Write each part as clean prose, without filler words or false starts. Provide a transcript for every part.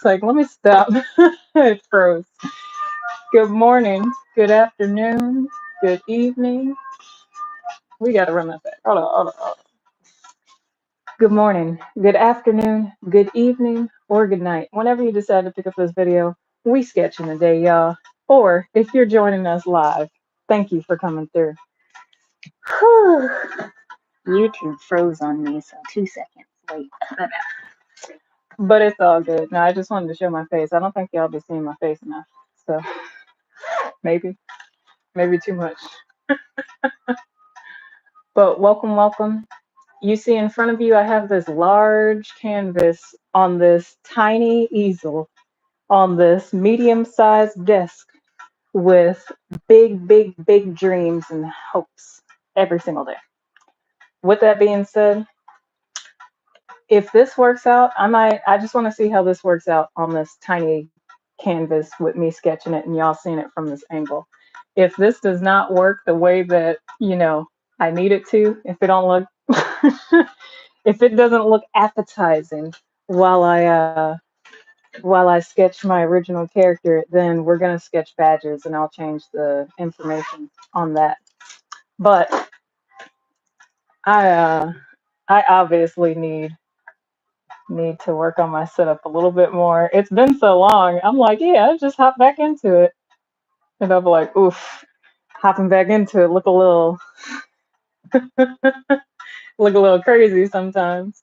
like, let me stop. It froze. Good morning, good afternoon, good evening. We gotta run that back. Hold on. Good morning, good afternoon, good evening, or good night. Whenever you decide to pick up this video, we sketching today, y'all. Or if you're joining us live, thank you for coming through. Whew. YouTube froze on me, so 2 seconds late. But it's all good. No, I just wanted to show my face. I don't think y'all be seeing my face enough. So maybe too much. But welcome. You see in front of you, I have this large canvas on this tiny easel on this medium-sized desk with big dreams and hopes every single day. With that being said, if this works out, I just want to see how this works out on this tiny canvas with me sketching it and y'all seeing it from this angle. If this does not work the way that, I need it to, if it don't look, if it doesn't look appetizing while I sketch my original character, then we're gonna sketch badges and I'll change the information on that. But I I obviously need to work on my setup a little bit more. It's been so long. I'm like, yeah, I just hop back into it. And I'll be like, oof, hopping back into it look a little crazy sometimes.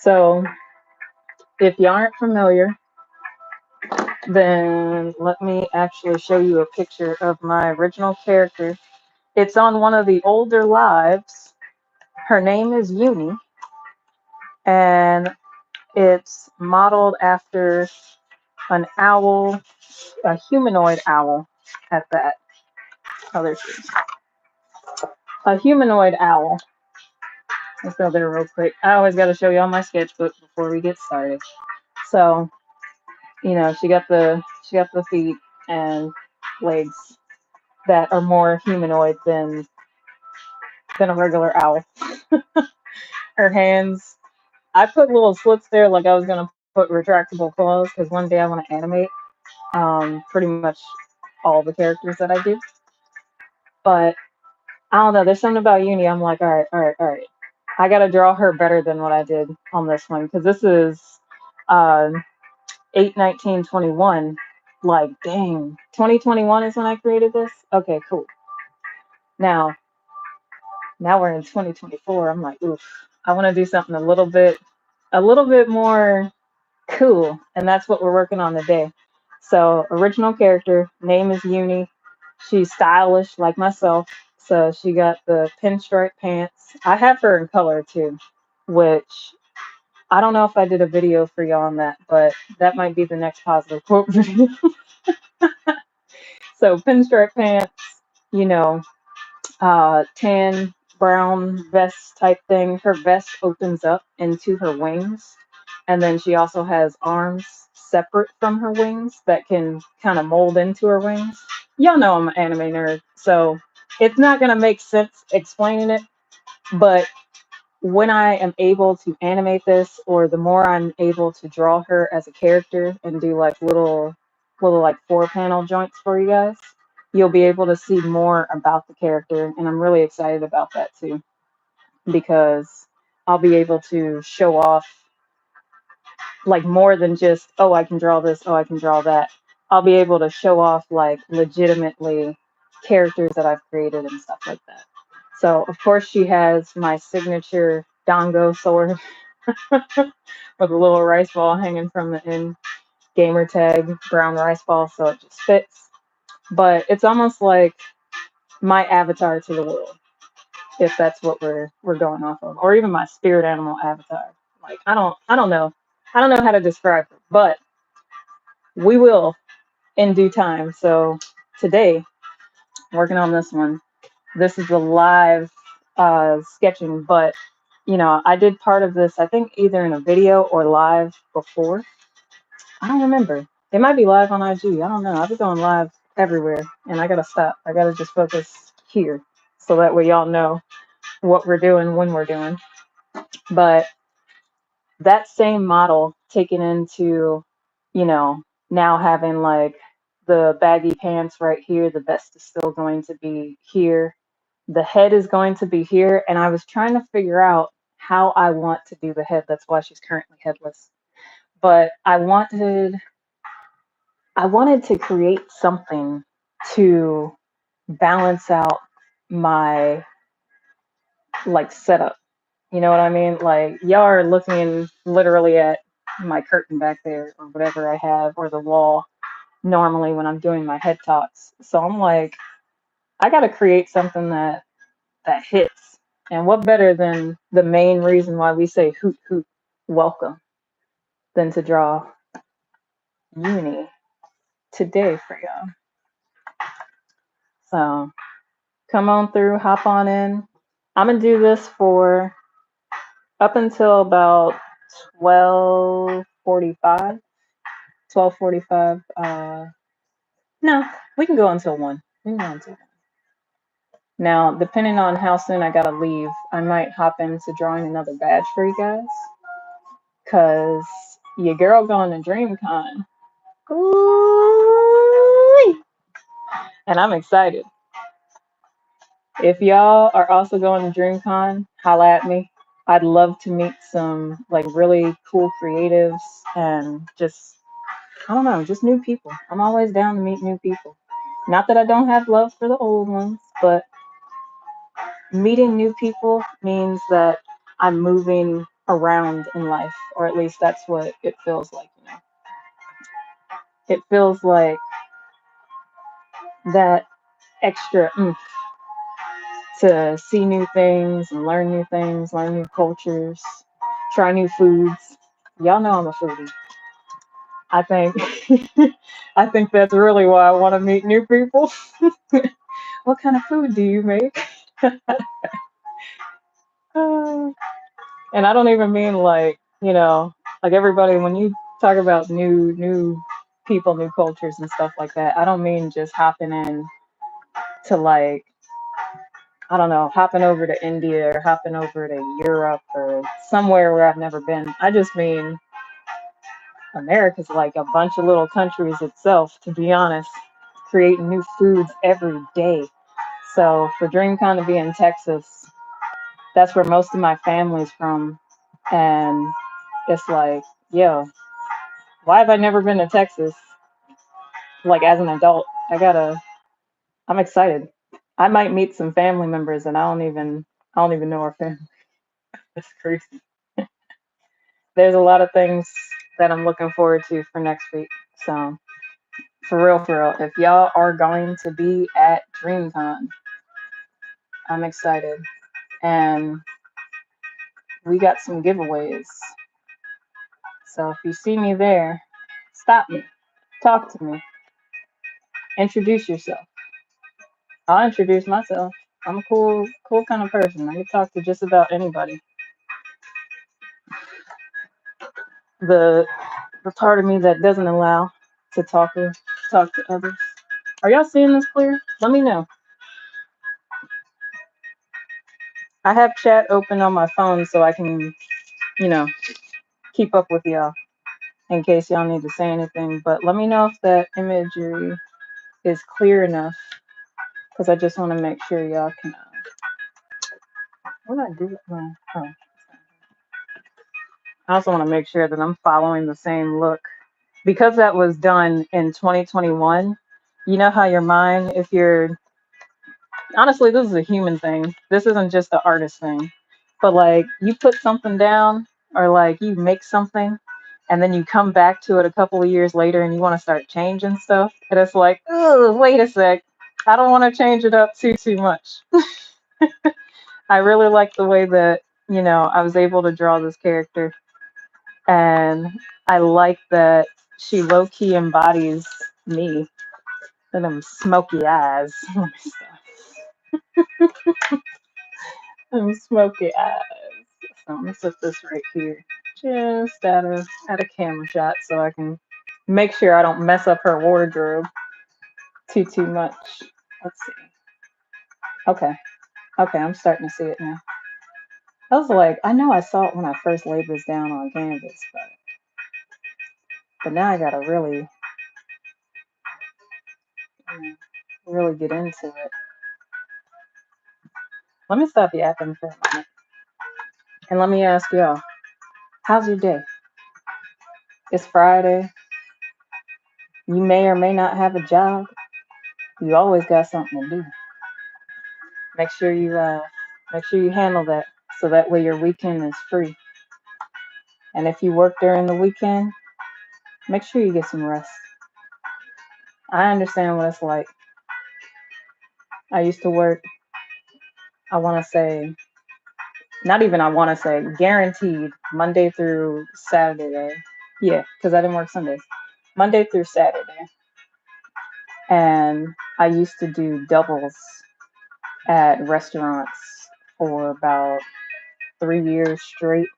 So if you aren't familiar, then let me actually show you a picture of my original character. It's on one of the older lives. Her name is Uni, and it's modeled after an owl, a humanoid owl at that. Oh, there she is. A humanoid owl. Let's go there real quick. I always got to show you all my sketchbook before we get started. So, she got the feet and legs that are more humanoid than a regular owl. Her hands, I put little slits there like I was gonna put retractable claws because one day I want to animate pretty much all the characters that I do. But I don't know. There's something about Uni. I'm like, all right. I gotta draw her better than what I did on this one because this is uh, 8/19/21. Like, dang, 2021 is when I created this. Okay, cool. Now we're in 2024. I'm like, oof. I want to do something a little bit more cool, and that's what we're working on today. So, original character, name is Uni. She's stylish like myself. So she got the pinstripe pants. I have her in color too, which I don't know if I did a video for y'all on that, but that might be the next positive quote video. So pinstripe pants, you know, tan brown vest type thing. Her vest opens up into her wings, and then she also has arms separate from her wings that can kind of mold into her wings. Y'all know I'm an anime nerd, so it's not gonna make sense explaining it, but when I am able to animate this, or the more I'm able to draw her as a character and do like little like 4-panel joints for you guys, you'll be able to see more about the character, and I'm really excited about that too because I'll be able to show off like more than just, oh, I can draw this, oh, I can draw that. I'll be able to show off like legitimately characters that I've created and stuff like that. So of course she has my signature Dongo sword with a little rice ball hanging from the end, gamer tag, brown rice ball, so it just fits. But it's almost like my avatar to the world, if that's what we're going off of, or even my spirit animal avatar. Like I don't know, how to describe it, but we will in due time. So today, working on this one. This is a live sketching, but I did part of this, I think, either in a video or live before. I don't remember. It might be live on IG. I don't know. I've been going live everywhere, and I gotta stop. I gotta just focus here, so that way y'all know what we're doing when we're doing. But that same model taken into you know, now having like the baggy pants right here, the vest is still going to be here, the head is going to be here, and I was trying to figure out how I want to do the head. That's why she's currently headless. But I wanted to create something to balance out my like setup. You know what I mean? Like y'all are looking literally at my curtain back there or whatever I have or the wall normally when I'm doing my head talks. So I'm like, I got to create something that hits. And what better than the main reason why we say hoot hoot welcome than to draw uni today for y'all. So come on through, hop on in. I'm gonna do this for up until about 12:45. 12:45. No, we can go until 1. We can go until 1. Now, depending on how soon I gotta leave, I might hop into drawing another badge for you guys. Cause your girl going to DreamCon. Ooh, and I'm excited. If y'all are also going to DreamCon, holla at me. I'd love to meet some like really cool creatives and just I don't know, just new people. I'm always down to meet new people. Not that I don't have love for the old ones, but meeting new people means that I'm moving around in life, or at least that's what it feels like, you know. It feels like that extra oomph to see new things and learn new things, learn new cultures, try new foods. Y'all know I'm a foodie. I think I think that's really why I want to meet new people. What kind of food do you make? Uh, and I don't even mean like, like everybody when you talk about new people, new cultures and stuff like that, I don't mean just hopping in to like I don't know, hopping over to India or hopping over to Europe or somewhere where I've never been. I just mean America's like a bunch of little countries itself, to be honest, creating new foods every day. So for DreamCon to be in Texas, that's where most of my family's from. And it's like, yo, why have I never been to Texas? Like as an adult, I'm excited. I might meet some family members and I don't even know our family. It's crazy. There's a lot of things that I'm looking forward to for next week. So for real, if y'all are going to be at DreamCon, I'm excited. And we got some giveaways. So if you see me there, stop me, talk to me, introduce yourself. I'll introduce myself. I'm a cool kind of person. I can talk to just about anybody. The the part of me that doesn't allow to talk to others. Are y'all seeing this clear? Let me know. I have chat open on my phone so I can, you know, keep up with y'all in case y'all need to say anything. But let me know if that imagery is clear enough because I just want to make sure y'all can. What did I do? Oh. I also want to make sure that I'm following the same look because that was done in 2021. You know how your mind, if you're honestly, this is a human thing. This isn't just an artist thing. But like you put something down or like you make something and then you come back to it a couple of years later and you want to start changing stuff. And it's like, oh, wait a sec. I don't want to change it up too much. I really like the way that, I was able to draw this character. And I like that she low key embodies me and them smoky eyes. Them smoky eyes. So I'm gonna set this right here, just at a camera shot, so I can make sure I don't mess up her wardrobe too much. Let's see. Okay, okay, I'm starting to see it now. I was like, I know I saw it when I first laid this down on canvas, but But now I gotta really, really get into it. Let me stop yapping for a moment. And let me ask y'all, how's your day? It's Friday. You may or may not have a job. You always got something to do. Make sure you handle that so that way your weekend is free. And if you work during the weekend, make sure you get some rest. I understand what it's like. I used to work, I want to say, not even I want to say, guaranteed Monday through Saturday. Yeah, because I didn't work Sundays. Monday through Saturday. And I used to do doubles at restaurants for about 3 years straight.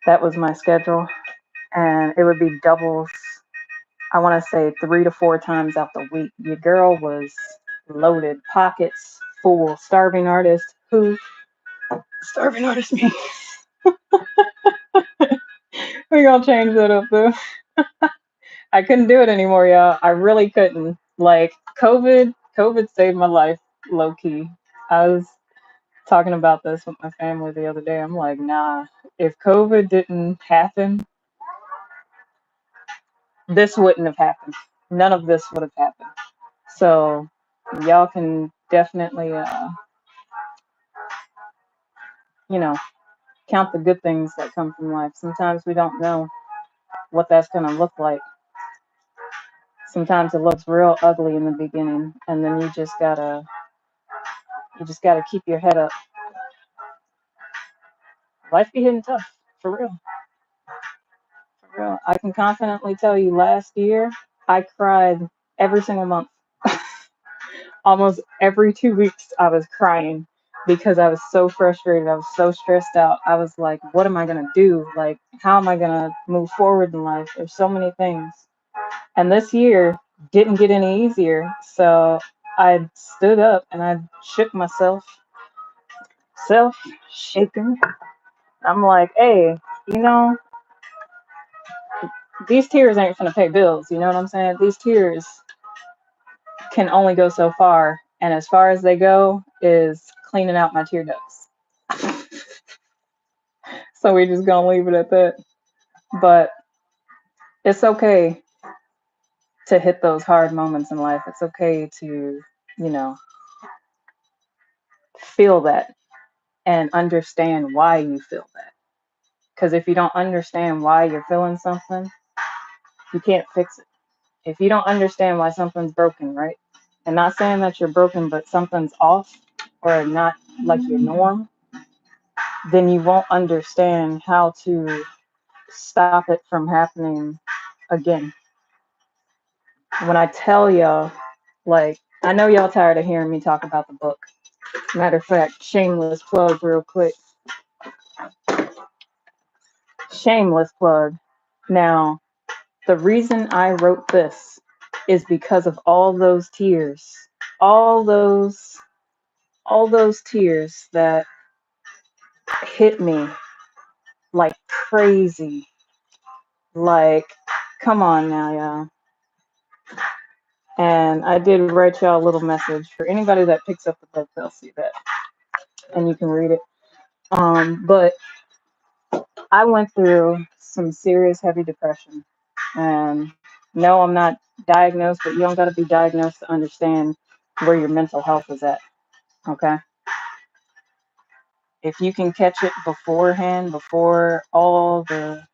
That was my schedule. And it would be doubles, I want to say 3 to 4 times out the week. Your girl was loaded, pockets full. Starving artist, who? Starving artist me. We're gonna change that up though. I couldn't do it anymore, y'all. I really couldn't. Like COVID saved my life, low key. I was talking about this with my family the other day. I'm like, nah, if COVID didn't happen, this wouldn't have happened. None of this would have happened. So y'all can definitely, you know, count the good things that come from life. Sometimes we don't know what that's gonna look like. Sometimes it looks real ugly in the beginning, and then you just gotta keep your head up. Life be hitting tough, for real, for real. I can confidently tell you, last year I cried every single month. Almost every 2 weeks I was crying because I was so frustrated. I was so stressed out. I was like, what am I gonna do? Like, how am I gonna move forward in life? There's so many things. And this year didn't get any easier. So I stood up and I shook myself, self shaken. I'm like, hey, you know, these tears ain't gonna pay bills. You know what I'm saying? These tears can only go so far. And as far as they go is cleaning out my tear ducts. So we just gonna leave it at that. But it's okay to hit those hard moments in life. It's okay to, you know, feel that and understand why you feel that. Because if you don't understand why you're feeling something, you can't fix it. If you don't understand why something's broken, right? And not saying that you're broken, but something's off or not like your norm, then you won't understand how to stop it from happening again. When I tell y'all, like, I know y'all tired of hearing me talk about the book. Matter of fact, shameless plug, real quick. Shameless plug. Now, the reason I wrote this is because of all those tears, all those, all those tears that hit me like crazy. Like, come on now, y'all. And I did write y'all a little message. For anybody that picks up the book, they'll see that, and you can read it. But I went through some serious heavy depression. And no, I'm not diagnosed, but you don't got to be diagnosed to understand where your mental health is at. Okay? If you can catch it beforehand, before all the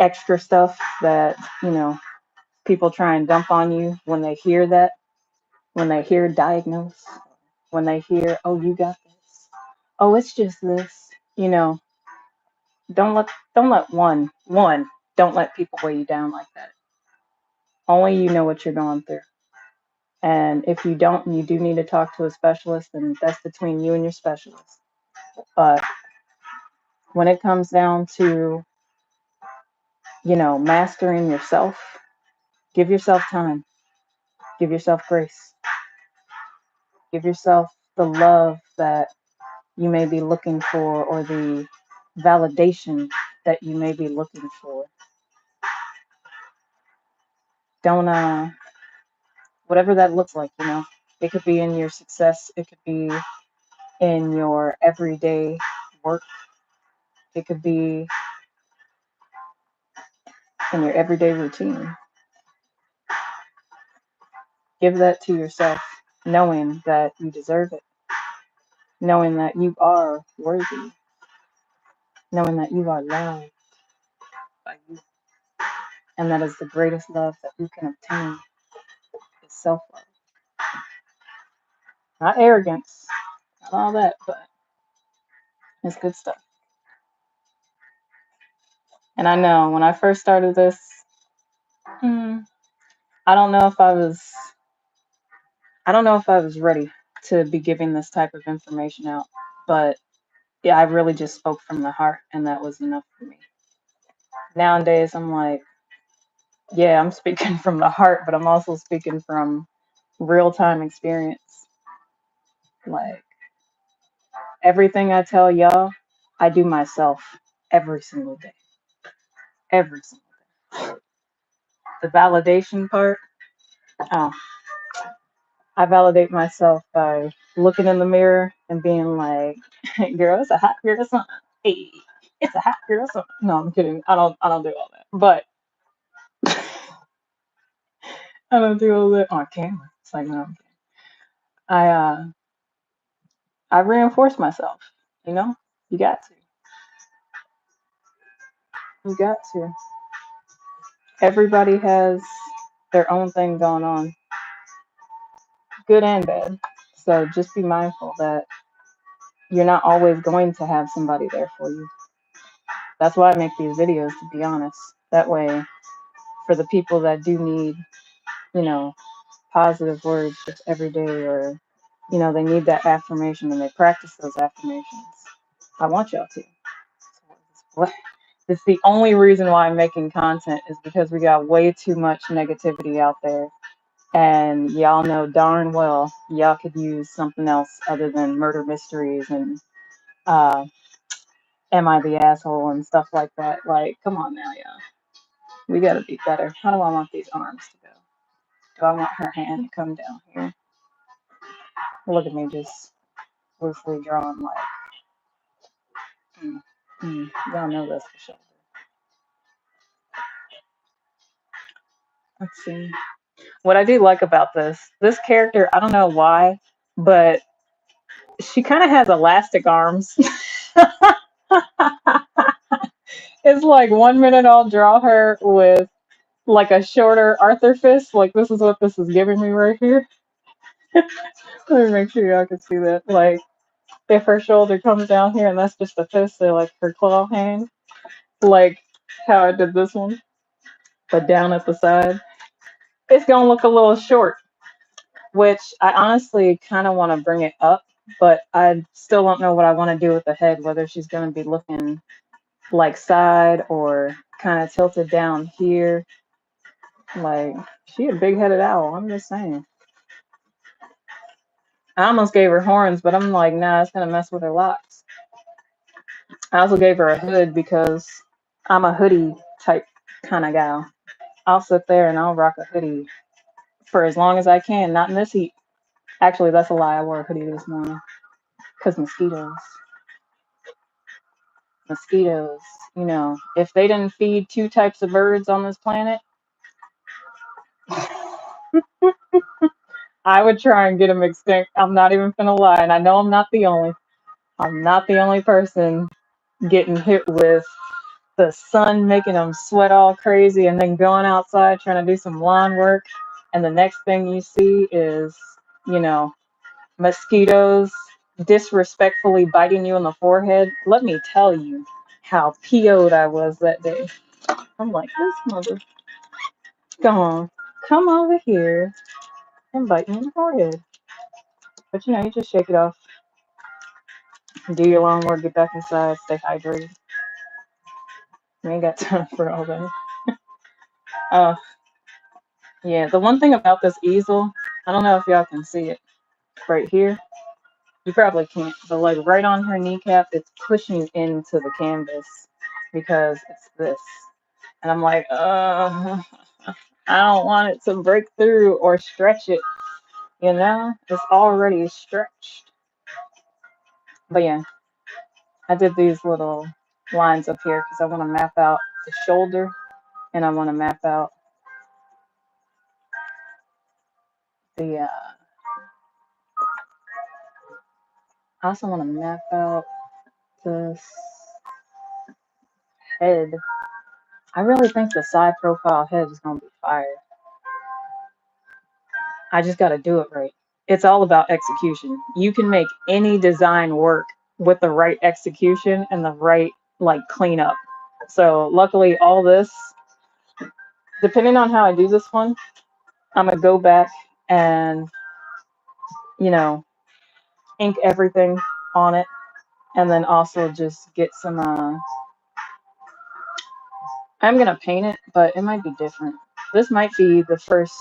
extra stuff that, people try and dump on you when they hear that, when they hear diagnose, when they hear, oh, you got this. Oh, it's just this. You know, don't let don't let people weigh you down like that. Only you know what you're going through. And if you don't, and you do need to talk to a specialist, then that's between you and your specialist. But when it comes down to, mastering yourself, give yourself time, give yourself grace, give yourself the love that you may be looking for, or the validation that you may be looking for. Don't whatever that looks like, you know. It could be in your success, it could be in your everyday work, it could be in your everyday routine. Give that to yourself, knowing that you deserve it, knowing that you are worthy, knowing that you are loved by you. And that is the greatest love that you can obtain is self-love. Not arrogance, not all that, but it's good stuff. And I know when I first started this, I don't know if I was ready to be giving this type of information out, but yeah, I really just spoke from the heart, and that was enough for me. Nowadays, I'm like, yeah, I'm speaking from the heart, but I'm also speaking from real time experience. Like, everything I tell y'all, I do myself every single day. Every single day. The validation part, oh, I validate myself by looking in the mirror and being like, girl, it's a hot girl summer. Hey, it's a hot girl summer. No, I'm kidding. I don't do all that. But I don't do all that on camera. It's like, no, I'm kidding. I reinforce myself, you know? You got to. You got to. Everybody has their own thing going on, good and bad. So just be mindful that you're not always going to have somebody there for you. That's why I make these videos, to be honest. That way, for the people that do need, you know, positive words just every day, or, you know, they need that affirmation and they practice those affirmations, I want y'all to. What? It's the only reason why I'm making content is because we got way too much negativity out there. And y'all know darn well y'all could use something else other than murder mysteries and uh, am I the asshole and stuff like that. Like, come on now, y'all. We gotta be better. How do I want these arms to go? Do I want her hand to come down here? Look at me just loosely drawing like, y'all know that's the shoulder. Let's see. What I do like about this character, I don't know why, but she kind of has elastic arms. It's like 1 minute I'll draw her with like a shorter Arthur fist. Like, this is what this is giving me right here. Let me make sure y'all can see that. Like, if her shoulder comes down here and that's just a fist, so like her claw hand, like how I did this one, but down at the side, it's gonna look a little short, which I honestly kind of want to bring it up, but I still don't know what I want to do with the head, whether she's gonna be looking like side or kind of tilted down here. Like, she a big-headed owl, I'm just saying. I almost gave her horns, but I'm like, nah, it's gonna mess with her locks. I also gave her a hood because I'm a hoodie type kind of gal. I'll sit there and I'll rock a hoodie for as long as I can, not in this heat. Actually, that's a lie. I wore a hoodie this morning because mosquitoes. Mosquitoes, you know, if they didn't feed two types of birds on this planet, I would try and get them extinct. I'm not even gonna lie, and I know I'm not the only. I'm not the only person getting hit with the sun making them sweat all crazy and then going outside trying to do some lawn work, and the next thing you see is, you know, mosquitoes disrespectfully biting you in the forehead. Let me tell you how PO'd I was that day. I'm like, this mother, come over here and bite me in the forehead. But you know, you just shake it off, do your lawn work, get back inside, stay hydrated. We ain't got time for all that. Uh, yeah, the one thing about this easel, I don't know if y'all can see it right here. You probably can't, but like right on her kneecap, it's pushing into the canvas because it's this. And I'm like, I don't want it to break through or stretch it, you know? It's already stretched. But yeah, I did these little lines up here because I want to map out the shoulder and I want to map out the, I also want to map out this head. I really think the side profile head is going to be fire. I just got to do it right. It's all about execution. You can make any design work with the right execution and the right like cleanup. So luckily all this, depending on how I do this one, I'm gonna go back and, you know, ink everything on it and then also just get some I'm gonna paint it, but it might be different. This might be the first,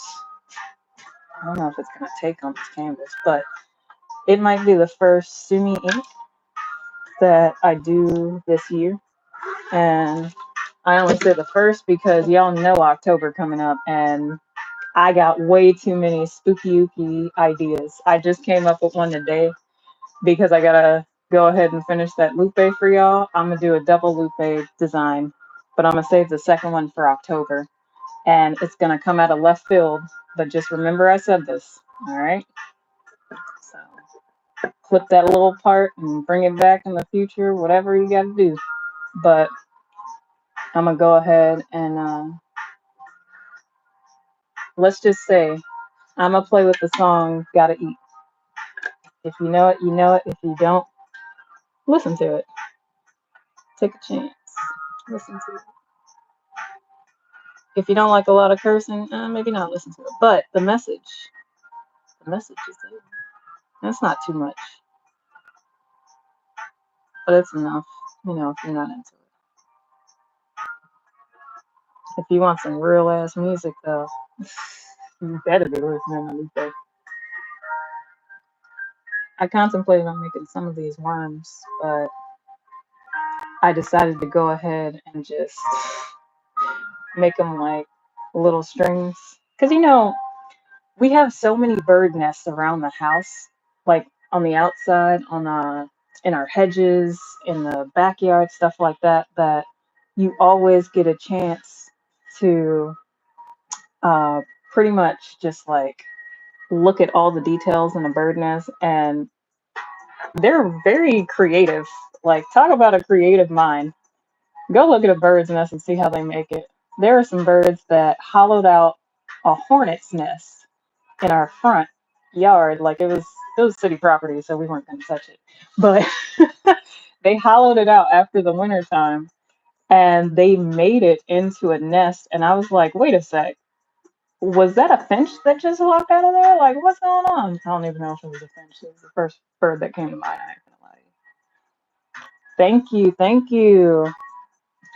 I don't know if it's gonna take on this canvas, but it might be the first Sumi ink that I do this year. And I only say the first because y'all know October coming up and I got way too many spooky ooky ideas. I just came up with one today because I gotta go ahead and finish that lupe for y'all. I'm gonna do a double lupe design, but I'm gonna save the second one for October. And it's gonna come out of left field, but just remember I said this, all right? So clip that little part and bring it back in the future, whatever you gotta do. But I'm gonna go ahead and let's just say I'm gonna play with the song Gotta Eat. If you know it, you know it. If you don't, listen to it. Take a chance. Listen to it. If you don't like a lot of cursing, maybe not listen to it. But the message is there. That's not too much, but it's enough, you know, if you're not into it. If you want some real ass music, though, you better be listening to Lupe. I contemplated on making some of these worms, but I decided to go ahead and just make them like little strings. Because, you know, we have so many bird nests around the house, like on the outside, on in our hedges, in the backyard, stuff like that, that you always get a chance to uh, pretty much just like look at all the details in a bird nest, and they're very creative. Like, talk about a creative mind. Go look at a bird's nest and see how they make it. There are some birds that hollowed out a hornet's nest in our front yard. Like, it was city property, so we weren't gonna touch it. But they hollowed it out after the winter time and they made it into a nest. And I was like, wait a sec, was that a finch that just walked out of there? Like, what's going on? I don't even know if it was a finch. It was the first bird that came to mind. I ain't gonna lie to you. Thank you, thank you.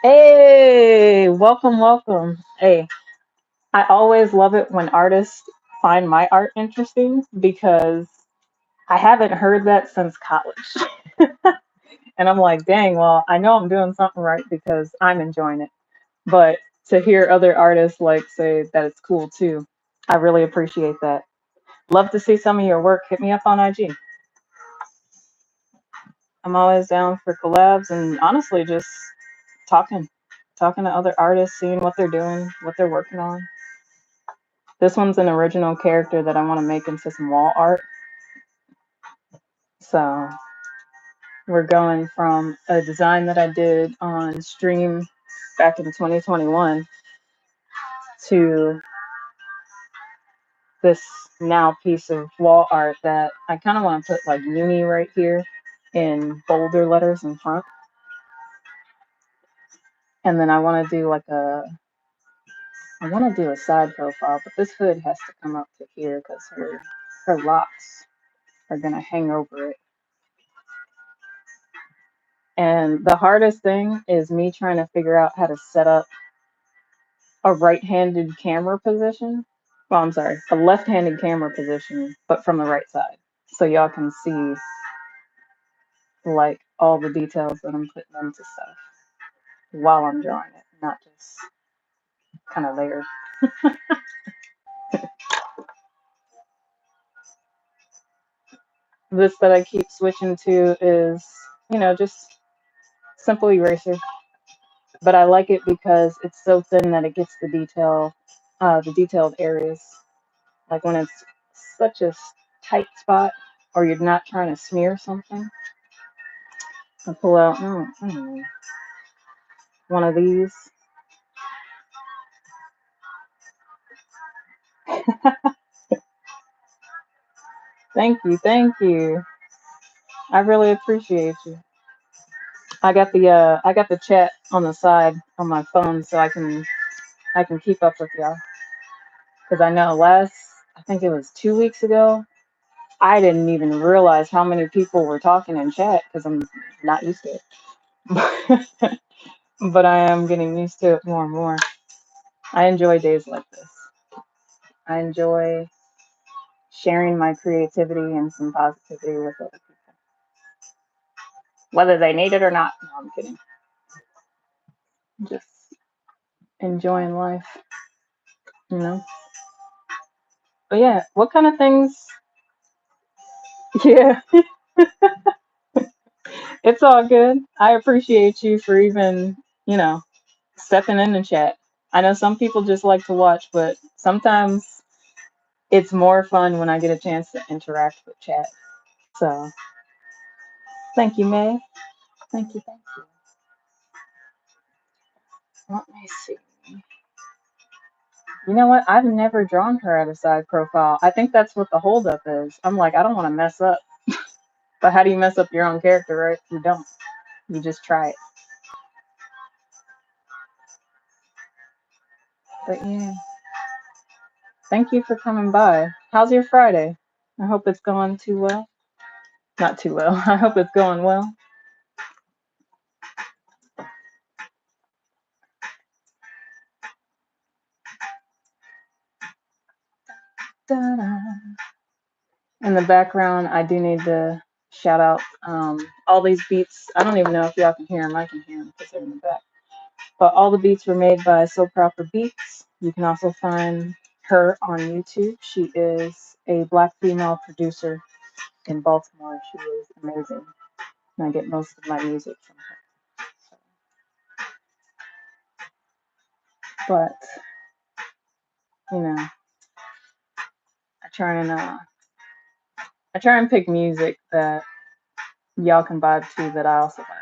Hey, welcome, welcome. Hey, I always love it when artists find my art interesting because I haven't heard that since college. And I'm like, dang, well, I know I'm doing something right because I'm enjoying it. But to hear other artists like say that it's cool too, I really appreciate that. Love to see some of your work. Hit me up on IG. I'm always down for collabs and honestly just talking. Talking to other artists, seeing what they're doing, what they're working on. This one's an original character that I want to make into some wall art. So we're going from a design that I did on stream back in 2021 to this now piece of wall art that I kind of want to put like uni right here in bolder letters in front. And then I want to do like I want to do a side profile, but this hood has to come up to here because her locks are going to hang over it. And the hardest thing is me trying to figure out how to set up a right-handed camera position. Well, I'm sorry, a left-handed camera position, but from the right side. So y'all can see like all the details that I'm putting into stuff while I'm drawing it, not just kind of there. This that I keep switching to is, just simple eraser. But I like it because it's so thin that it gets the detailed areas. Like when it's such a tight spot, or you're not trying to smear something. I pull out I don't know, one of these. Thank you, thank you. I really appreciate you. I got the chat on the side on my phone so I can keep up with y'all. Because I know I think it was 2 weeks ago, I didn't even realize how many people were talking in chat because I'm not used to it. But I am getting used to it more and more. I enjoy days like this. I enjoy sharing my creativity and some positivity with other people, whether they need it or not. No, I'm kidding. Just enjoying life, you know? But yeah, what kind of things? Yeah, it's all good. I appreciate you for even, you know, stepping in the chat. I know some people just like to watch, but sometimes it's more fun when I get a chance to interact with chat. So thank you, May. Thank you, thank you. Let me see. You know what? I've never drawn her at a side profile. I think that's what the holdup is. I'm like, I don't want to mess up. But how do you mess up your own character, right? You don't. You just try it. But yeah, thank you for coming by. How's your Friday? I hope it's going too well. Not too well. I hope it's going well. Ta-da. In the background, I do need to shout out all these beats. I don't even know if y'all can hear them. I can hear them because they're in the back. But all the beats were made by SoPrpr Beats. You can also find her on YouTube. She is a Black female producer in Baltimore. She is amazing. And I get most of my music from her. But, you know, I try and uh, I try and pick music that y'all can vibe to, that I also vibe to.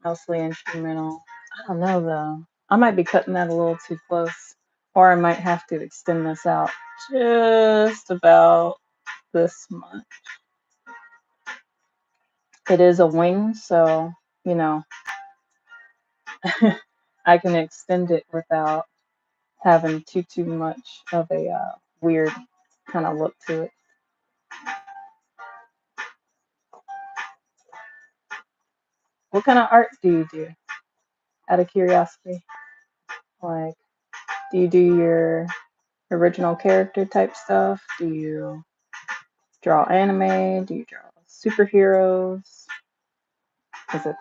Mostly instrumental. I don't know though. I might be cutting that a little too close, or I might have to extend this out just about this much. It is a wing, so you know I can extend it without having too much of a weird kind of look to it. What kind of art do you do? Out of curiosity, like, do you do your original character type stuff? Do you draw anime? Do you draw superheroes? Is it?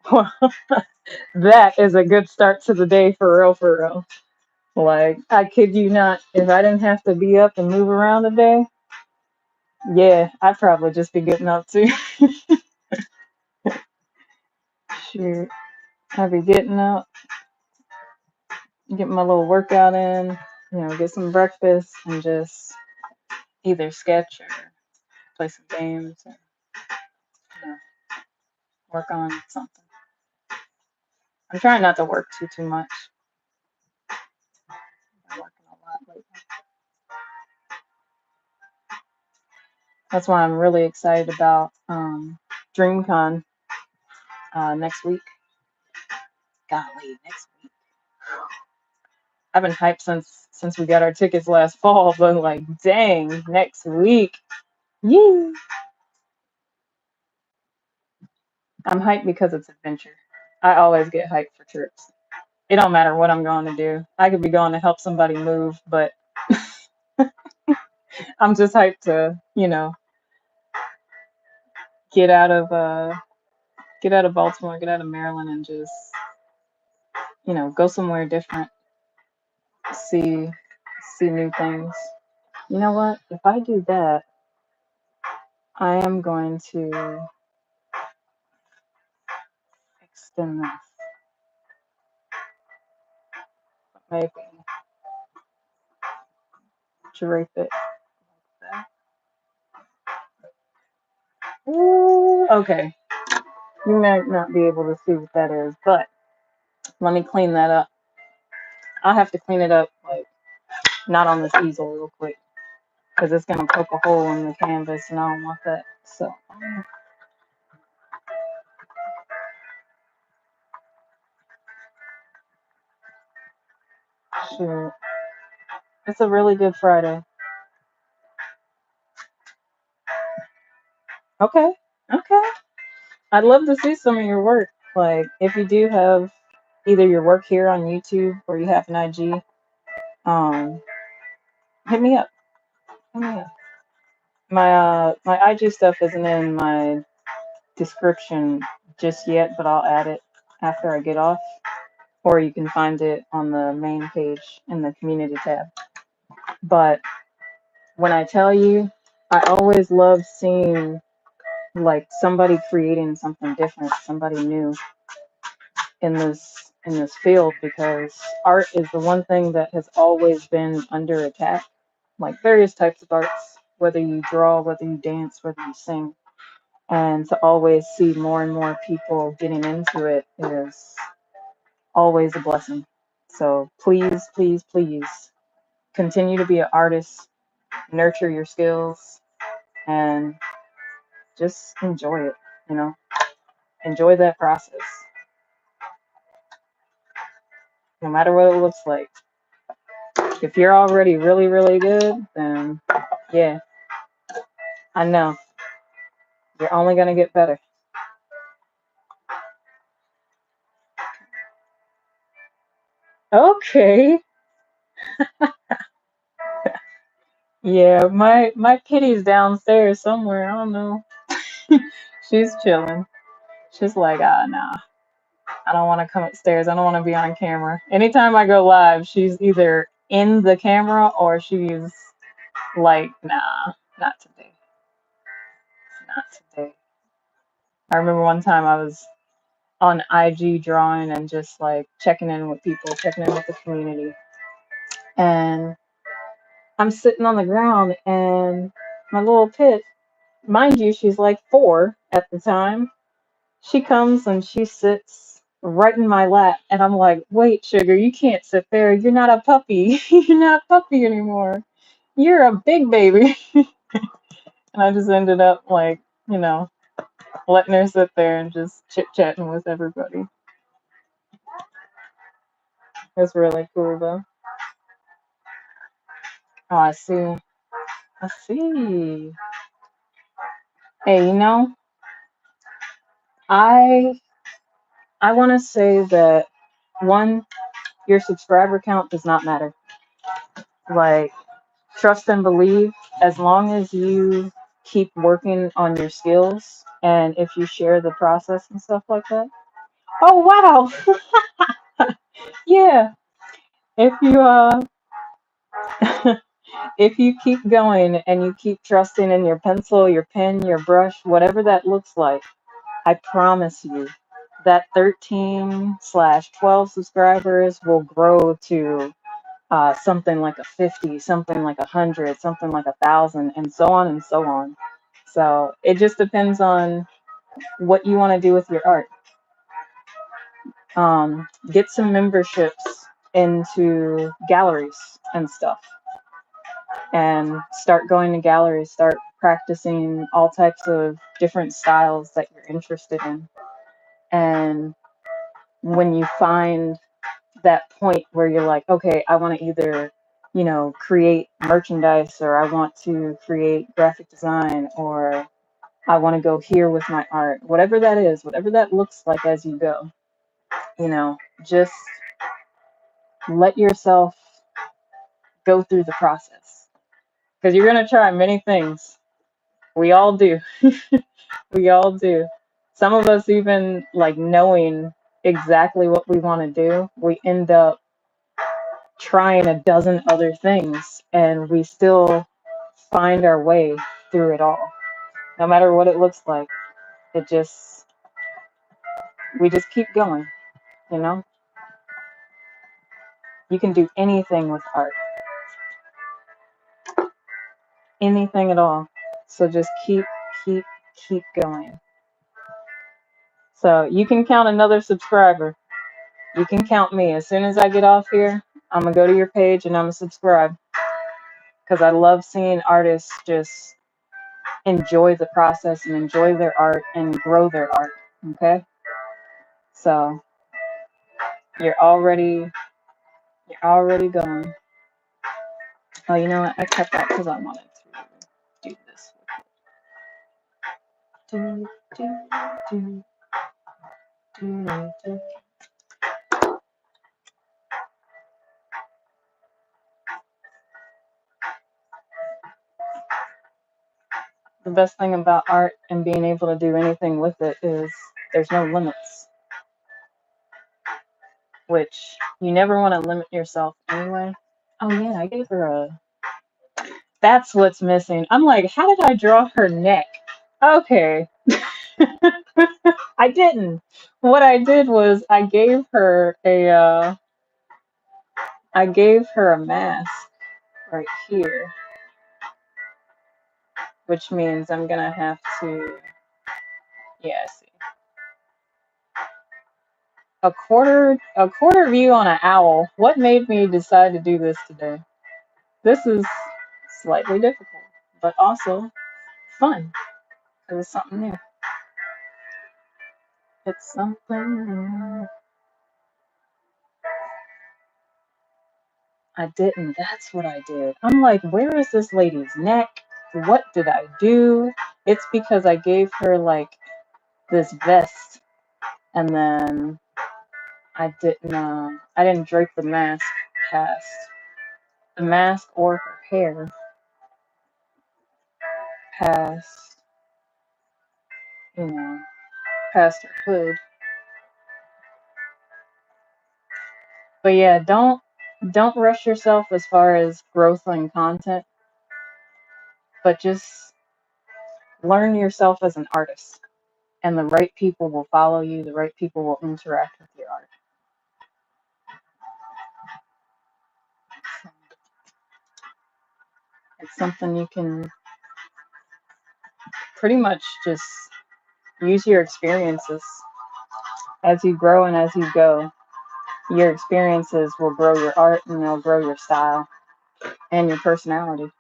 Well, that is a good start to the day for real, for real. Like, I kid you not, if I didn't have to be up and move around today, yeah, I'd probably just be getting up too. Shoot, I'd be getting up, getting my little workout in, get some breakfast, and just either sketch or play some games or you know, work on something. I'm trying not to work too much. I'm working a lot lately. That's why I'm really excited about DreamCon next week. Golly, next week. I've been hyped since we got our tickets last fall, but like, dang, next week. Yee! I'm hyped because it's adventure. I always get hyped for trips. It don't matter what I'm going to do. I could be going to help somebody move, but I'm just hyped to, get out of Baltimore, get out of Maryland, and just, go somewhere different, see see new things. You know what? If I do that, I am going to extend this. Maybe drape it like that. Ooh, okay. You might not be able to see what that is, but let me clean that up. I'll have to clean it up, like, not on this easel real quick, because it's going to poke a hole in the canvas, and I don't want that. So, shoot. It's a really good Friday. Okay. Okay. I'd love to see some of your work. Like, if you do have either your work here on YouTube or you have an IG, um, hit me up. Hit me up. My IG stuff isn't in my description just yet, but I'll add it after I get off. Or you can find it on the main page in the community tab. But when I tell you, I always love seeing like somebody creating something different, somebody new in this field, because art is the one thing that has always been under attack. Like various types of arts, whether you draw, whether you dance, whether you sing, and to always see more and more people getting into it is always a blessing. So please, please, please continue to be an artist, nurture your skills, and just enjoy it, you know, enjoy that process, no matter what it looks like. If you're already really, really good, then yeah, I know you're only going to get better. Okay. Yeah, my kitty's downstairs somewhere. I don't know. She's chilling. She's like, nah, I don't want to come upstairs. I don't want to be on camera. Anytime I go live, she's either in the camera or she's like, nah, not today. Not today. I remember one time I was on IG drawing and just like checking in with people, checking in with the community. And I'm sitting on the ground and my little pit, mind you, she's like 4 at the time. She comes and she sits right in my lap. And I'm like, wait, sugar, you can't sit there. You're not a puppy. You're not a puppy anymore. You're a big baby. And I just ended up like, you know, letting her sit there and just chit chatting with everybody. It's really cool though. Oh, I see. I see. Hey, you know, I I want to say that one, your subscriber count does not matter. Like, trust and believe, as long as you keep working on your skills and if you share the process and stuff like that. Oh wow. Yeah. If you if you keep going and you keep trusting in your pencil, your pen, your brush, whatever that looks like, I promise you that 13/12 subscribers will grow to something like a 50, something like 100, something like 1,000, and so on and so on. So it just depends on what you want to do with your art. Get some memberships into galleries and stuff, and start going to galleries, start practicing all types of different styles that you're interested in. And when you find that point where you're like, okay, I want to either, you know, create merchandise, or I want to create graphic design, or I want to go here with my art, whatever that is, whatever that looks like as you go, you know, just let yourself go through the process, because you're going to try many things. We all do. We all do. Some of us, even like knowing exactly what we want to do, we end up trying a dozen other things and we still find our way through it all. No matter what it looks like, it just, we just keep going, you know? You can do anything with art, anything at all. So just keep, keep going. So you can count another subscriber. You can count me. As soon as I get off here, I'm gonna go to your page and I'm gonna subscribe because I love seeing artists just enjoy the process and enjoy their art and grow their art. Okay, so you're already going. Oh, you know what? I kept that because I wanted to do this. Do, do, do, do, do. The best thing about art and being able to do anything with it is there's no limits, which you never want to limit yourself anyway. Oh yeah, I gave her a. That's what's missing. I'm like, how did I draw her neck? Okay, I didn't. What I did was I gave her a mask right here, which means I'm gonna have to, yeah, I see. A quarter view on an owl. What made me decide to do this today? This is slightly difficult, but also fun because it's something new. It's something new. I didn't. That's what I did. I'm like, where is this lady's neck? What did I do? It's because I gave her like this vest, and then I didn't drape the mask past the mask or her hair past, you know, past her hood. But yeah, don't rush yourself as far as growth on content, but just learn yourself as an artist. And the right people will follow you, the right people will interact with your art. So it's something you can pretty much just use your experiences as you grow and as you go. Your experiences will grow your art and they'll grow your style and your personality.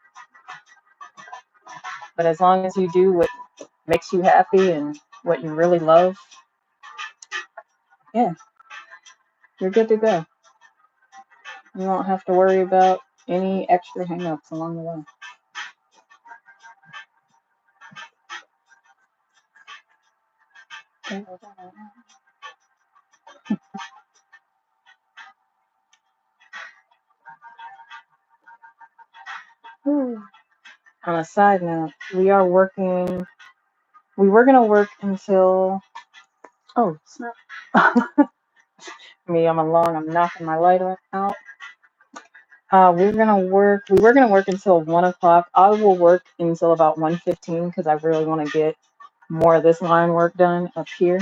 But as long as you do what makes you happy and what you really love, yeah, you're good to go. You won't have to worry about any extra hangups along the way. On a side note, we were going to work until, oh, snap. Me, I'm alone, I'm knocking my light out. We were gonna work until 1 o'clock. I will work until about 1:15 because I really want to get more of this line work done up here.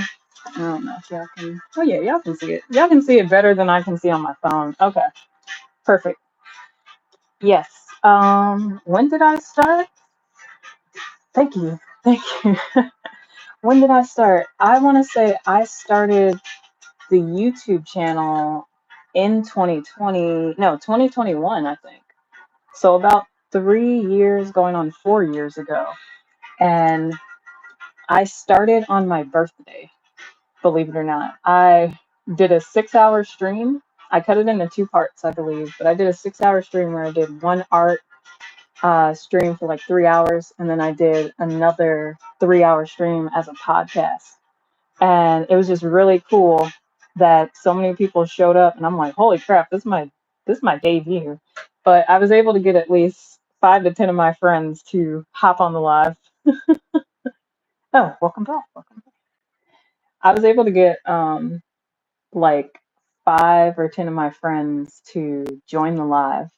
I don't know if y'all can. Oh yeah, y'all can see it. Y'all can see it better than I can see on my phone. Okay, perfect. Yes. When did I start? Thank you. Thank you. When did I start? I want to say I started the YouTube channel in 2020. No, 2021, I think. So about 3 years, going on 4 years ago. And I started on my birthday, believe it or not. I did a 6 hour stream. I cut it into two parts, I believe, but I did a 6 hour stream where I did one art stream for like 3 hours, and then I did another 3 hour stream as a podcast. And it was just really cool that so many people showed up, and I'm like, holy crap, this is my debut. But I was able to get at least 5 to 10 of my friends to hop on the live. Oh, welcome back. Welcome back. I was able to get like 5 or 10 of my friends to join the live,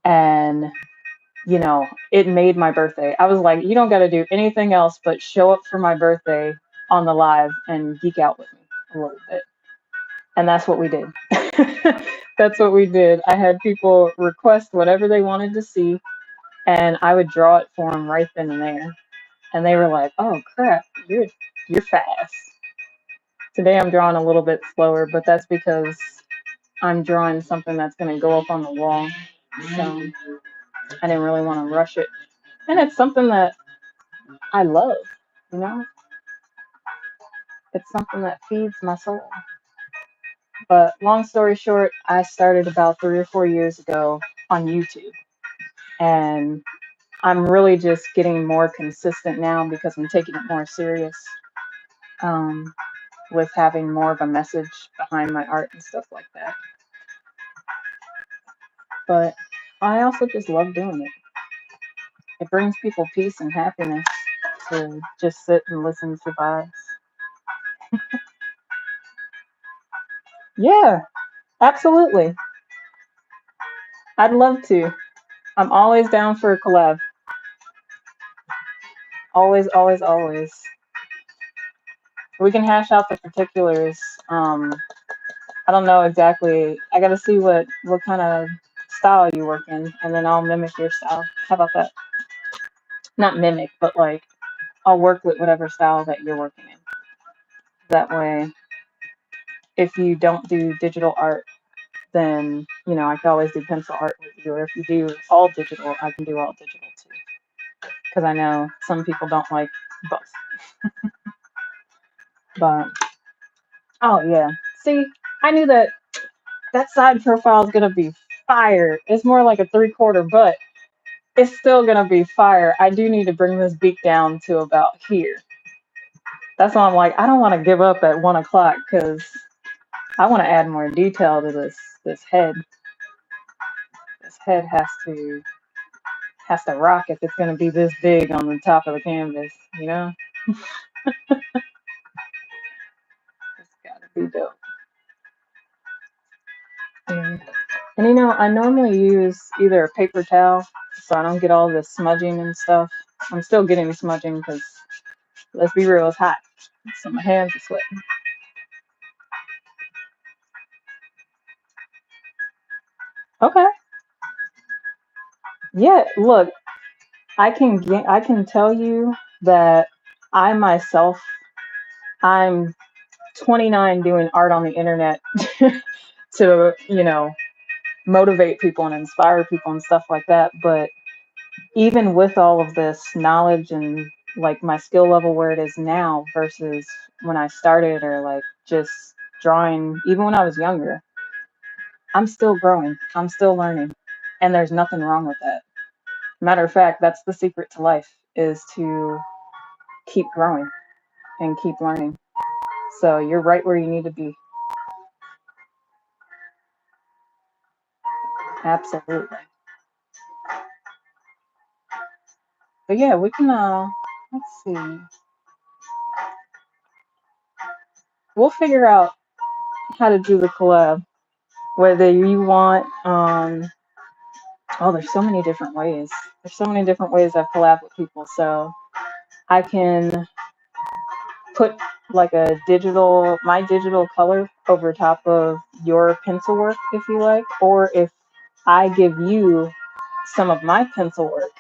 and you know, it made my birthday. I was like, you don't got to do anything else but show up for my birthday on the live and geek out with me a little bit. And that's what we did. That's what we did. I had people request whatever they wanted to see, and I would draw it for them right then and there. And they were like, "Oh crap, you're fast." Today I'm drawing a little bit slower, but that's because I'm drawing something that's going to go up on the wall. So I didn't really want to rush it. And it's something that I love, you know? It's something that feeds my soul. But long story short, I started about 3 or 4 years ago on YouTube. And I'm really just getting more consistent now because I'm taking it more serious, um, with having more of a message behind my art and stuff like that. But I also just love doing it. It brings people peace and happiness to just sit and listen to vibes. Yeah, absolutely. I'd love to. I'm always down for a collab. Always, always, always. We can hash out the particulars. I don't know exactly. I gotta see what kind of style you work in, and then I'll mimic your style. How about that? Not mimic, but like I'll work with whatever style that you're working in. That way, if you don't do digital art, then I can always do pencil art with you. Or if you do all digital, I can do all digital too. Because I know some people don't like both. But oh yeah, see, I knew that side profile is gonna be fire. It's more like a 3/4, but it's still gonna be fire. I do need to bring this beak down to about here. That's why I'm like, I don't want to give up at 1 o'clock because I want to add more detail to this head. This head has to rock if it's gonna be this big on the top of the canvas. It's gotta be dope. Yeah. And I normally use either a paper towel so I don't get all this smudging and stuff. I'm still getting smudging because, let's be real, it's hot. So my hands are sweating. Okay. Yeah, look, I can tell you that I myself, I'm 29 doing art on the internet to, motivate people and inspire people and stuff like that. But even with all of this knowledge and like my skill level where it is now versus when I started, or like just drawing even when I was younger, I'm still growing. I'm still learning. And there's nothing wrong with that. Matter of fact, that's the secret to life, is to keep growing and keep learning. So you're right where you need to be. Absolutely. But yeah, we can let's see. We'll figure out how to do the collab. Whether you want oh, there's so many different ways. There's so many different ways I've collabed with people. So I can put like my digital color over top of your pencil work if you like, or if I give you some of my pencil work,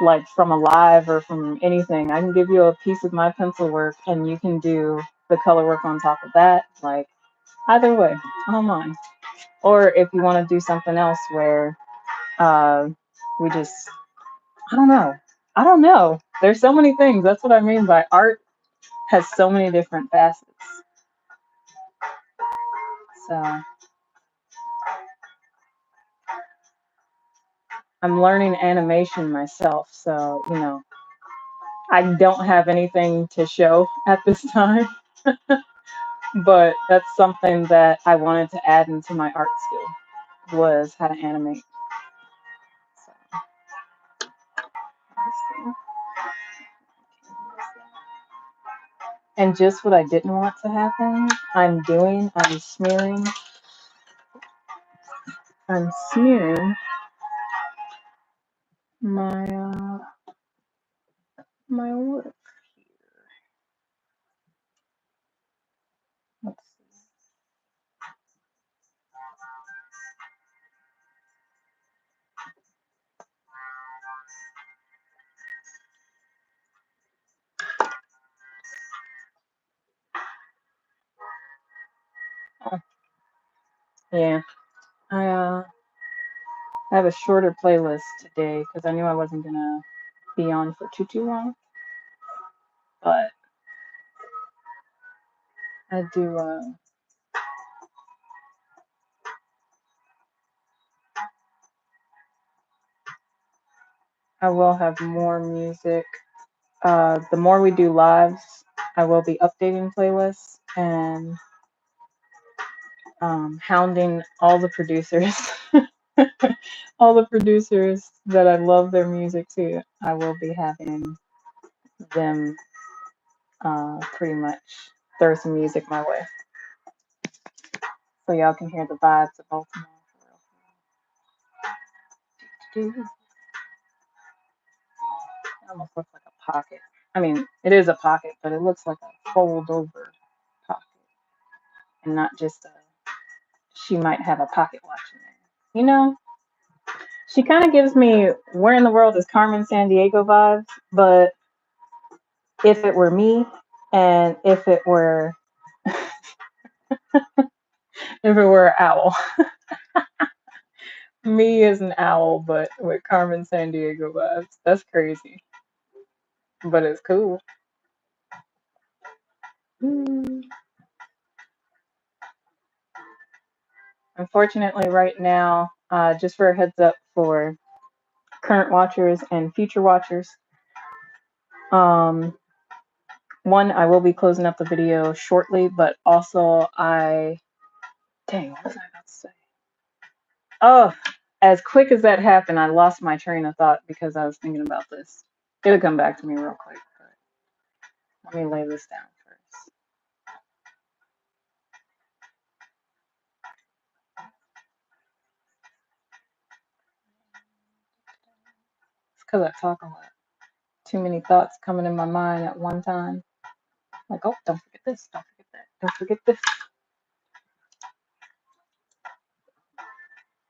like from a live or from anything, I can give you a piece of my pencil work and you can do the color work on top of that. Like either way, I don't mind. Or if you want to do something else where we just, I don't know. I don't know. There's so many things. That's what I mean by art has so many different facets. So I'm learning animation myself. So, I don't have anything to show at this time, but that's something that I wanted to add into my art skill, was how to animate. So, let's see. And just what I didn't want to happen, I'm smearing my my work here. Let's see. Oh, yeah, I have a shorter playlist today because I knew I wasn't gonna be on for too long, but I do. I will have more music. The more we do lives, I will be updating playlists and hounding all the producers. All the producers that I love their music too. I will be having them pretty much throw some music my way so y'all can hear the vibes of Baltimore. It almost looks like a pocket. I mean, it is a pocket, but it looks like a fold over pocket and not just a, she might have a pocket watch in there. You know, she kind of gives me where in the world is Carmen Sandiego vibes, but if it were me and if it were if it were an owl. Me as an owl, but with Carmen Sandiego vibes. That's crazy. But it's cool. Mm. Unfortunately, right now, just for a heads up for current watchers and future watchers, um, one, I will be closing up the video shortly, but also dang, what was I about to say? Oh, as quick as that happened, I lost my train of thought because I was thinking about this. It'll come back to me real quick, but let me lay this down first. It's because I talk a lot. Too many thoughts coming in my mind at one time. Like, oh, don't forget this, don't forget that, don't forget this.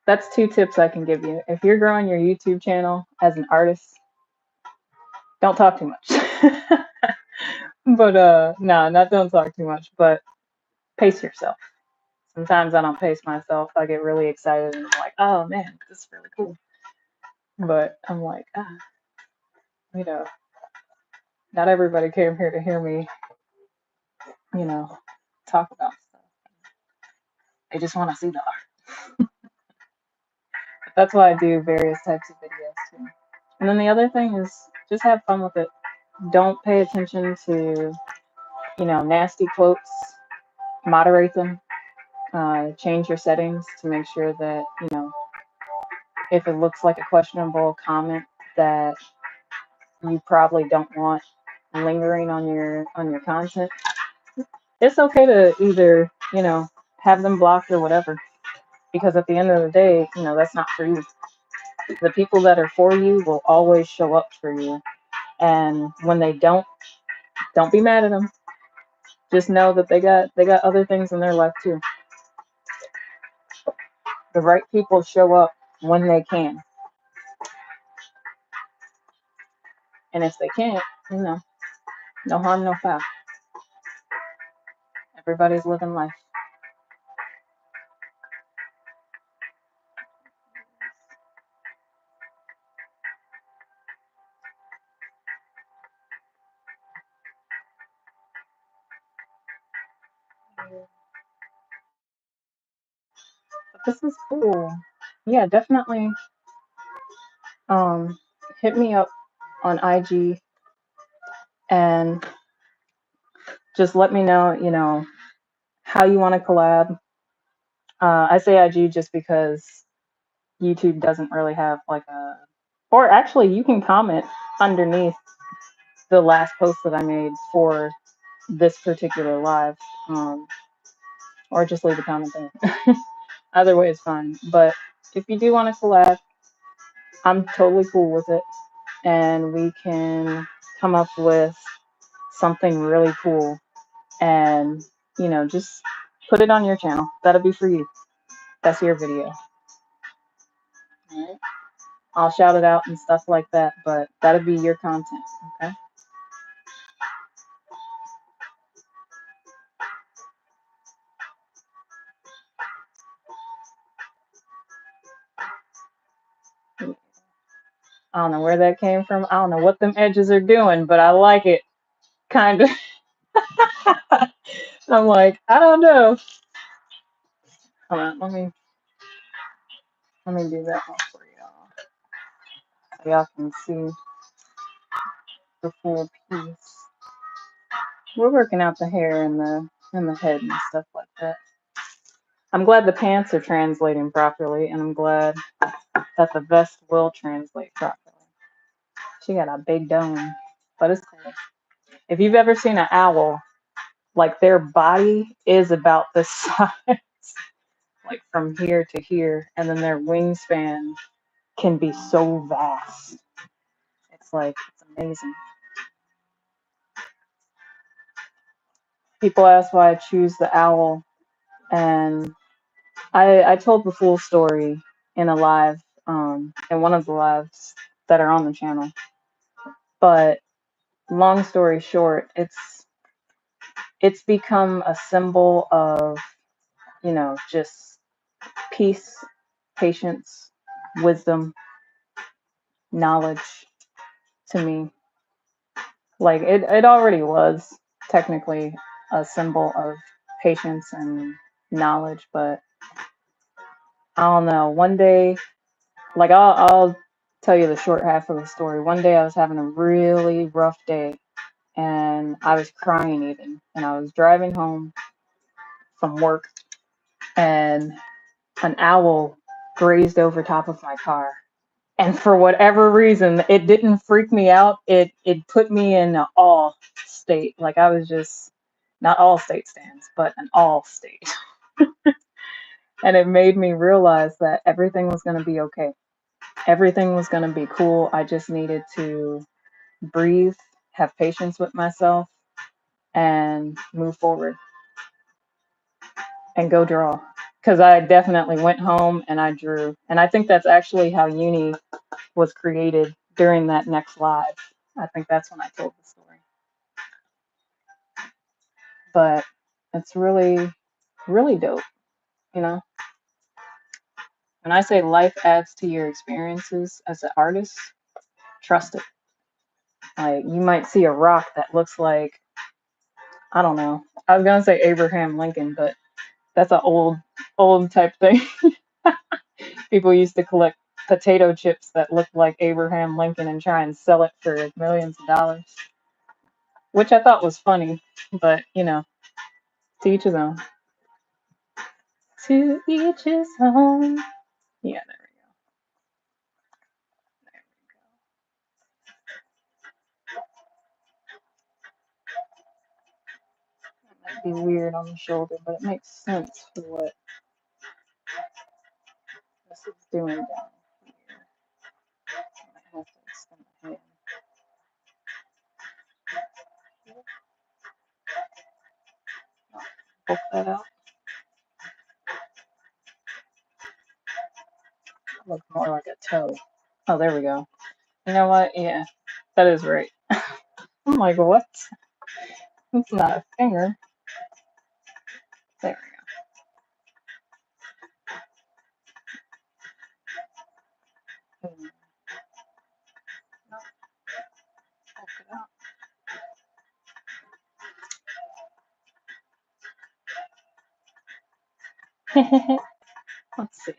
That's two tips I can give you. If you're growing your YouTube channel as an artist, don't talk too much. But no, not don't talk too much, but pace yourself. Sometimes I don't pace myself. I get really excited and I'm like, oh man, this is really cool. But I'm like, you know, not everybody came here to hear me, you know, talk about stuff. They just want to see the art. That's why I do various types of videos too. And then the other thing is just have fun with it. Don't pay attention to, nasty quotes. Moderate them. Change your settings to make sure that, if it looks like a questionable comment that you probably don't want lingering on your content, it's okay to either, have them blocked or whatever. Because at the end of the day, that's not for you. The people that are for you will always show up for you. And when they don't be mad at them. Just know that they got other things in their life too. The right people show up when they can. And if they can't, no harm, no foul. Everybody's living life. But this is cool. Yeah, definitely hit me up on IG and just let me know, how you want to collab. I say IG just because YouTube doesn't really have like or actually you can comment underneath the last post that I made for this particular live, or just leave a comment there. Either way is fine. But if you do want to collab, I'm totally cool with it, and we can come up with something really cool and, just put it on your channel. That'll be for you. That's your video. Alright? I'll shout it out and stuff like that, but that'll be your content, okay? I don't know where that came from. I don't know what them edges are doing, but I like it. Kind of. I'm like, I don't know. Hold on, let me do that one for y'all. So y'all can see the full piece. We're working out the hair and the head and stuff like that. I'm glad the pants are translating properly, and I'm glad that the vest will translate properly. She got a big dome, but it's cool. If you've ever seen an owl, like their body is about the size, like from here to here, and then their wingspan can be so vast. It's amazing. People ask why I choose the owl, and I told the full story in a live, in one of the lives that are on the channel. But long story short, it's become a symbol of, just peace, patience, wisdom, knowledge to me. Like it already was technically a symbol of patience and knowledge, but I don't know. One day, like I'll tell you the short half of the story. One day I was having a really rough day, and I was crying even, and I was driving home from work, and an owl grazed over top of my car. And for whatever reason, it didn't freak me out. It put me in an awe state. Like I was just, not all state stands, but an awe state. And it made me realize that everything was going to be okay. Everything was going to be cool. I just needed to breathe, have patience with myself, and move forward and go draw. Because I definitely went home and I drew. And I think that's actually how uni was created during that next live. I think that's when I told the story. But it's really, really dope, you know? When I say life adds to your experiences as an artist, trust it. Like, you might see a rock that looks like, I don't know. I was gonna say Abraham Lincoln, but that's an old type thing. People used to collect potato chips that looked like Abraham Lincoln and try and sell it for millions of dollars, which I thought was funny, but to each his own. To each his own. Yeah, there we go. That might be weird on the shoulder, but it makes sense for what this is doing down here. I might have to extend the hand. Poke that out. Look more like a toe. Oh, there we go. You know what? Yeah, that is right. I'm like, what? It's not a finger. There we go. No, poke it out. Let's see.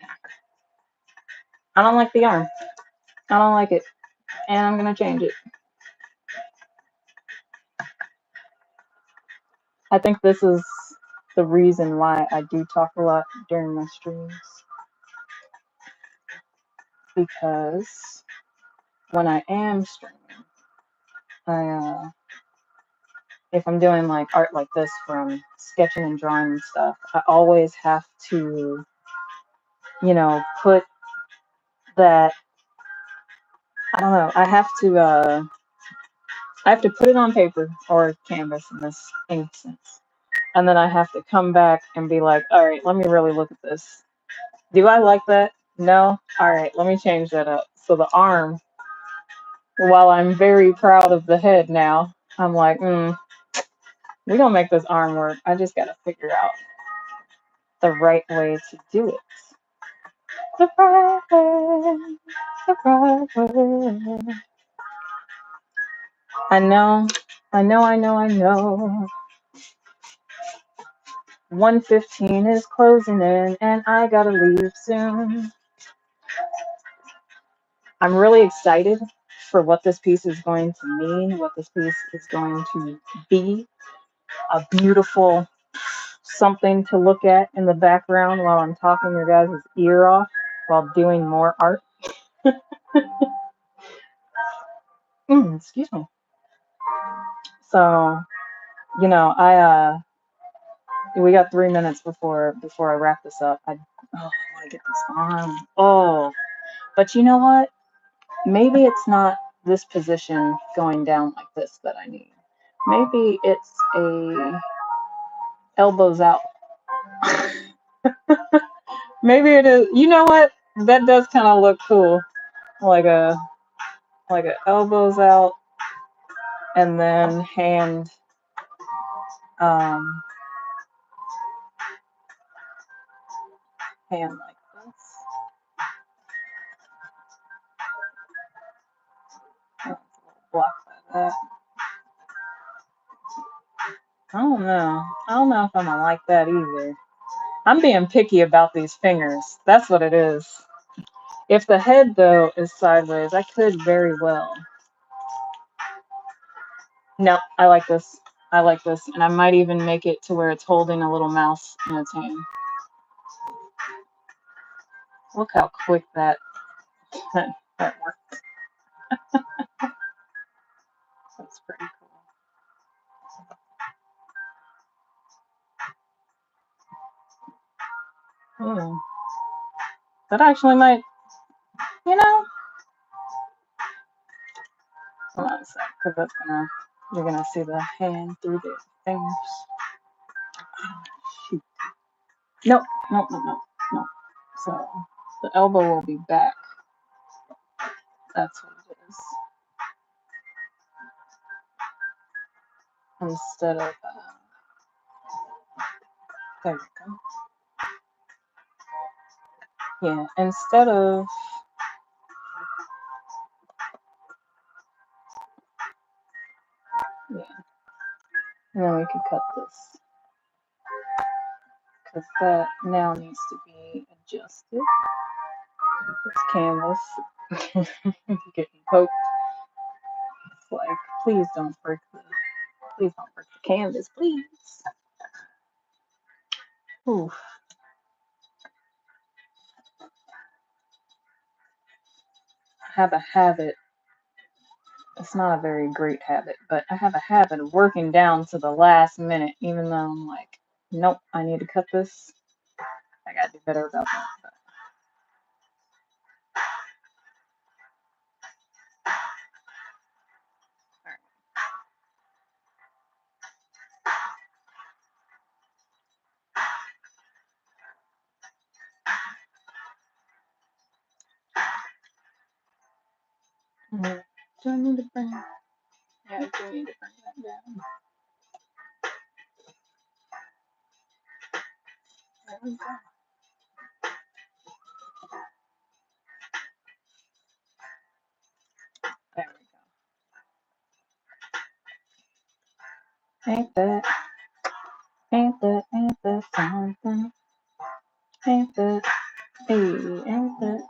I don't like the arm. I don't like it. And I'm gonna change it. I think this is the reason why I do talk a lot during my streams. Because when I am streaming, if I'm doing like art like this from sketching and drawing and stuff, I always have to, put that I don't know. I have to put it on paper or canvas in this instance. And then I have to come back and be like, all right, let me really look at this. Do I like that? No? All right, let me change that up. So the arm, while I'm very proud of the head now, I'm like, we're gonna make this arm work. I just gotta figure out the right way to do it. The right way, the right way. I know. 1:15 is closing in and I gotta leave soon. I'm really excited for what this piece is going to mean, what this piece is going to be. A beautiful something to look at in the background while I'm talking your guys' ear off while doing more art. Excuse me. So, I we got 3 minutes before I wrap this up. I want to get this arm. Oh, but you know what? Maybe it's not this position going down like this that I need. Maybe it's a elbows out. Maybe it is. You know what? That does kind of look cool, like a elbows out, and then um, hand like this. That's a little block by that. I don't know. I don't know if I'm gonna like that either. I'm being picky about these fingers. That's what it is. If the head though is sideways, I could very well. No, I like this. I like this, and I might even make it to where it's holding a little mouse in its hand. Look how quick that works. That's pretty cool. That actually might, you know, hold on a sec, because you're gonna see the hand through the fingers. Shoot. Nope, nope, nope, nope, nope. So the elbow will be back. That's what it is. Instead of, there we go. Yeah, instead of, yeah, and then we could cut this, because that now needs to be adjusted. It's canvas. Getting poked. It's like, please don't break the canvas, please. Ooh. I have a habit. It's not a very great habit, but I have a habit of working down to the last minute, even though I'm like, nope, I need to cut this. I gotta do better about that. Do I need to bring? Yeah, I do need to bring that down. There we go. There we go. Ain't that something? Ain't that, hey, ain't that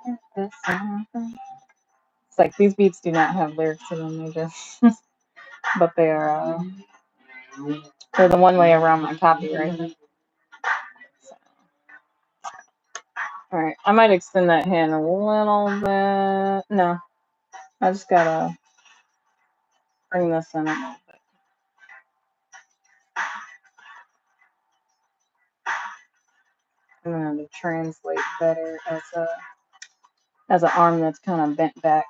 something? It's like these beats do not have lyrics to them, they just, but they're the one way around my copyright. So, all right, I might extend that hand a little bit. No, I just gotta bring this in a little bit. I'm gonna translate better as an arm that's kind of bent back.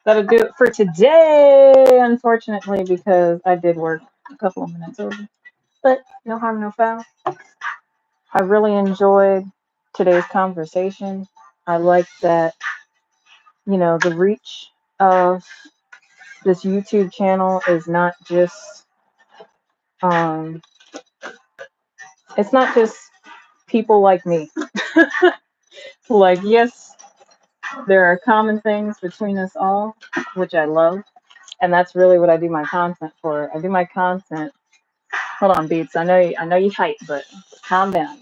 that'll do it for today, unfortunately, because I did work a couple of minutes over. But no harm, no foul. I really enjoyed today's conversation. I like that, the reach of this YouTube channel is not just, um, it's not just people like me. Like, yes, there are common things between us all, which I love. And that's really what I do my content for. I do my content. Hold on, Beats. I know you hype, but calm down.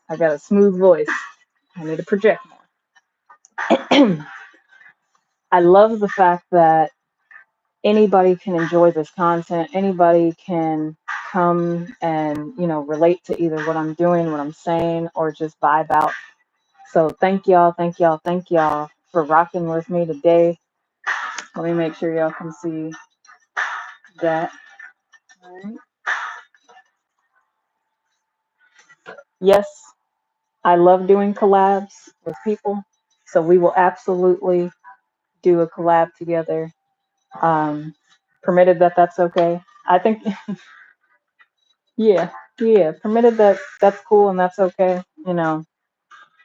I got a smooth voice. I need to project more. I love the fact that anybody can enjoy this content. Anybody can come and, relate to either what I'm doing, what I'm saying, or just vibe out. So thank y'all, thank y'all for rocking with me today. Let me make sure y'all can see that. All right. Yes, I love doing collabs with people. So we will absolutely do a collab together. Um, permitted that that's okay. I think, yeah, yeah, permitted that that's cool and that's okay.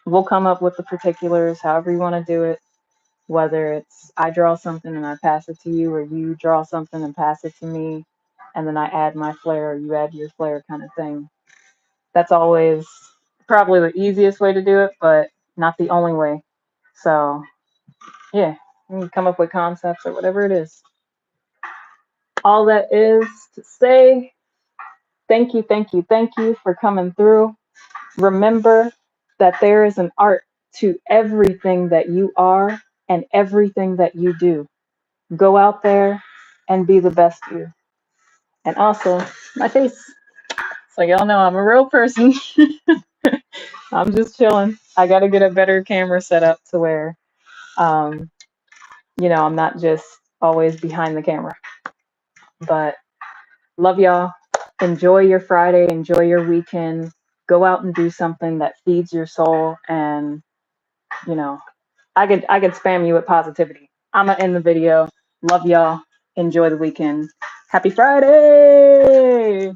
We'll come up with the particulars, however you want to do it. Whether it's I draw something and I pass it to you, or you draw something and pass it to me, and then I add my flair, or you add your flair, kind of thing. That's always probably the easiest way to do it, but not the only way. So, yeah, you can come up with concepts or whatever it is. All that is to say, thank you, thank you, thank you for coming through. Remember that there is an art to everything that you are and everything that you do. Go out there and be the best you. And also, my face. So y'all know I'm a real person. I'm just chilling. I got to get a better camera set up to where, um, I'm not just always behind the camera. But love y'all. Enjoy your Friday. Enjoy your weekend. Go out and do something that feeds your soul. And, you know, I could spam you with positivity. I'm gonna end the video. Love y'all. Enjoy the weekend. Happy Friday!